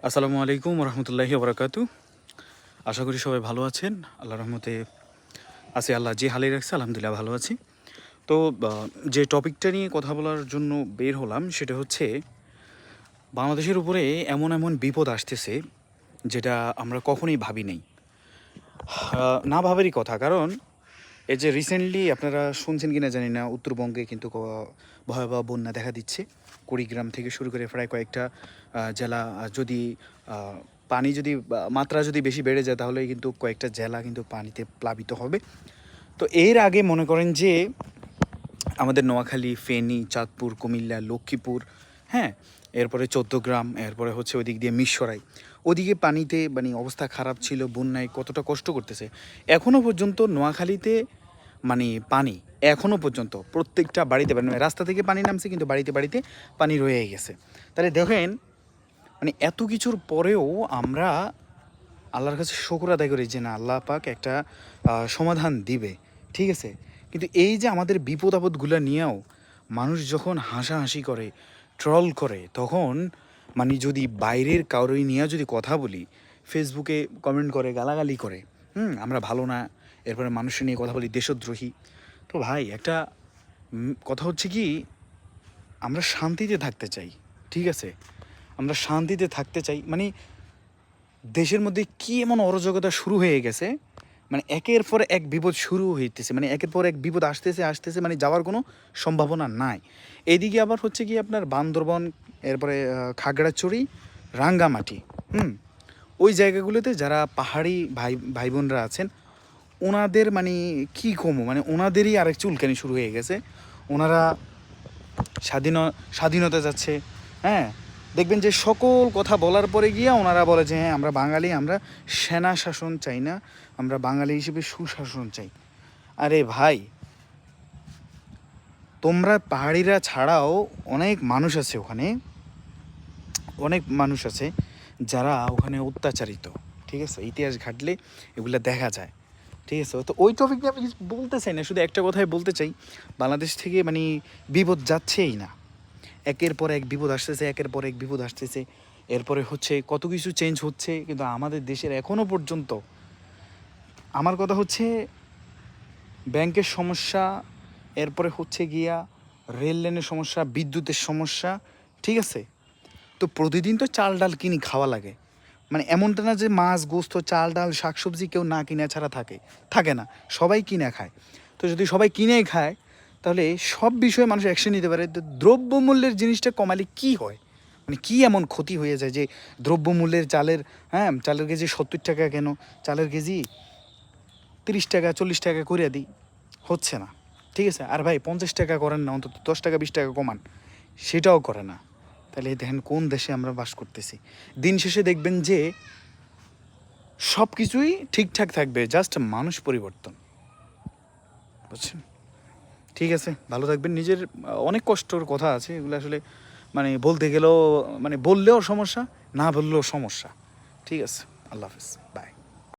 আসসালামু আলাইকুম রহমতুল্লাহি ওবরাকাতু। আশা করি সবাই ভালো আছেন। আল্লাহর রহমতে আছি। আল্লাহ যে হালে রাখছে আলহামদুলিল্লাহ ভালো আছি। তো যে টপিকটা নিয়ে কথা বলার জন্য বের হলাম সেটা হচ্ছে বাংলাদেশের উপরে এমন এমন বিপদ আসতেছে যেটা আমরা কখনোই ভাবি নাই। না ভাবেরই কথা, কারণ এই যে রিসেন্টলি আপনারা শুনছেন কিনা জানি না, উত্তরবঙ্গে কিন্তু ভয়াবহ বন্যা দেখা দিচ্ছে। কুড়িগ্রাম থেকে শুরু করে প্রায় কয়েকটা জেলা, যদি পানি যদি মাত্রা যদি বেশি বেড়ে যায় তাহলে কিন্তু কয়েকটা জেলা কিন্তু পানিতে প্লাবিত হবে। তো এর আগে মনে করেন যে আমাদের নোয়াখালী, ফেনী, চাঁদপুর, কুমিল্লা, লক্ষ্মীপুর, হ্যাঁ, এরপরে চৌদ্দগ্রাম, এরপরে হচ্ছে ওই দিক দিয়ে মিরসরাই, ওদিকে পানিতে মানে অবস্থা খারাপ ছিল, বন্যায় কতটা কষ্ট করতেছে। এখনও পর্যন্ত নোয়াখালীতে মানে পানি এখনও পর্যন্ত প্রত্যেকটা বাড়িতে, মানে রাস্তা থেকে পানি নামছে কিন্তু বাড়িতে বাড়িতে পানি রয়ে গেছে। তাহলে দেখেন, মানে এত কিছুর পরেও আমরা আল্লাহর কাছে শুকর আদায় করি যে না, আল্লাহ পাক একটা সমাধান দিবে, ঠিক আছে। কিন্তু এই যে আমাদের বিপদ আপদগুলো নিয়েও মানুষ যখন হাসাহাসি করে, ট্রল করে, তখন মানে যদি বাইরের কারোই নিয়ে যদি কথা বলি, ফেসবুকে কমেন্ট করে, গালাগালি করে, আমরা ভালো না, এরপরে মানুষের নিয়ে কথা বলি দেশদ্রোহী। তো ভাই একটা কথা হচ্ছে কি, আমরা শান্তিতে থাকতে চাই, ঠিক আছে, আমরা শান্তিতে থাকতে চাই। মানে দেশের মধ্যে কি এমন অরাজকতা শুরু হয়ে গেছে, মানে একের পর এক বিপদ শুরু হইতেছে, মানে একের পর এক বিপদ আসতেছে আসতেছে, মানে যাওয়ার কোনো সম্ভাবনা নাই। এইদিকে আবার হচ্ছে কি আপনার বান্দরবন, এরপরে খাগড়াছড়ি, রাঙ্গামাটি, ওই জায়গাগুলোতে যারা পাহাড়ি ভাই ভাই বোনরা আছেন, ওনাদের মানে কি কমো, মানে ওনাদেরই আরেক চুলকানি শুরু হয়ে গেছে। ওনারা স্বাধীনতা যাচ্ছে, হ্যাঁ, দেখবেন যে সকল কথা বলার পরে গিয়ে ওনারা বলে যে হ্যাঁ আমরা বাঙালি, আমরা সেনা শাসন চাই না, আমরা বাঙালি হিসেবে সুশাসন চাই। আরে ভাই, তোমরা পাহাড়িরা ছাড়াও অনেক মানুষ আছে ওখানে, অনেক মানুষ আছে যারা ওখানে অত্যাচারিত, ঠিক আছে, ইতিহাস ঘাটলে এগুলো দেখা যায়, ঠিক আছে। তো ওই টপিক নিয়ে আমি কিছু বলতে চাই না, শুধু একটা কথাই বলতে চাই, বাংলাদেশ থেকে মানে বিপদ যাচ্ছেই না, একের পর এক বিপদ আসতেছে, একের পর এক বিপদ আসতেছে। এরপরে হচ্ছে কত কিছু চেঞ্জ হচ্ছে, কিন্তু আমাদের দেশের এখনও পর্যন্ত, আমার কথা হচ্ছে, ব্যাংকের সমস্যা, এরপরে হচ্ছে গিয়া রেল লাইনের সমস্যা, বিদ্যুতের সমস্যা, ঠিক আছে। তো প্রতিদিন তো চাল ডাল কিনি খাওয়া লাগে, মানে এমনটা না যে মাছ গোস্ত চাল ডাল শাকসবজি কেউ না কিনে ছাড়া থাকে না, সবাই কিনে খায়। তো যদি সবাই কিনেই খায় তাহলে সব বিষয়ে মানুষ অ্যাকশন নিতে পারে। তো দ্রব্যমূল্যের জিনিসটা কমালে কি হয়, মানে কি এমন ক্ষতি হয়ে যায় যে দ্রব্যমূল্যের চালের কেজি 70 টাকা, কেন চালের কেজি 30 টাকা 40 টাকা করে দিই, হচ্ছে না, ঠিক আছে। আর ভাই 50 টাকা করেন না, অন্তত 10 টাকা 20 টাকা কমান, সেটাও করে না। তাহলে দেখেন কোন দেশে আমরা বাস করতেছি। দিন শেষে দেখবেন যে সব কিছুই ঠিকঠাক থাকবে, জাস্ট মানুষ পরিবর্তন, বুঝছেন। ঠিক আছে, ভালো থাকবেন। নিজের অনেক কষ্টর কথা আছে, এগুলো আসলে মানে বলতে গেলেও, মানে বললেও সমস্যা, না বললেও সমস্যা। ঠিক আছে, আল্লাহ হাফিজ, বাই।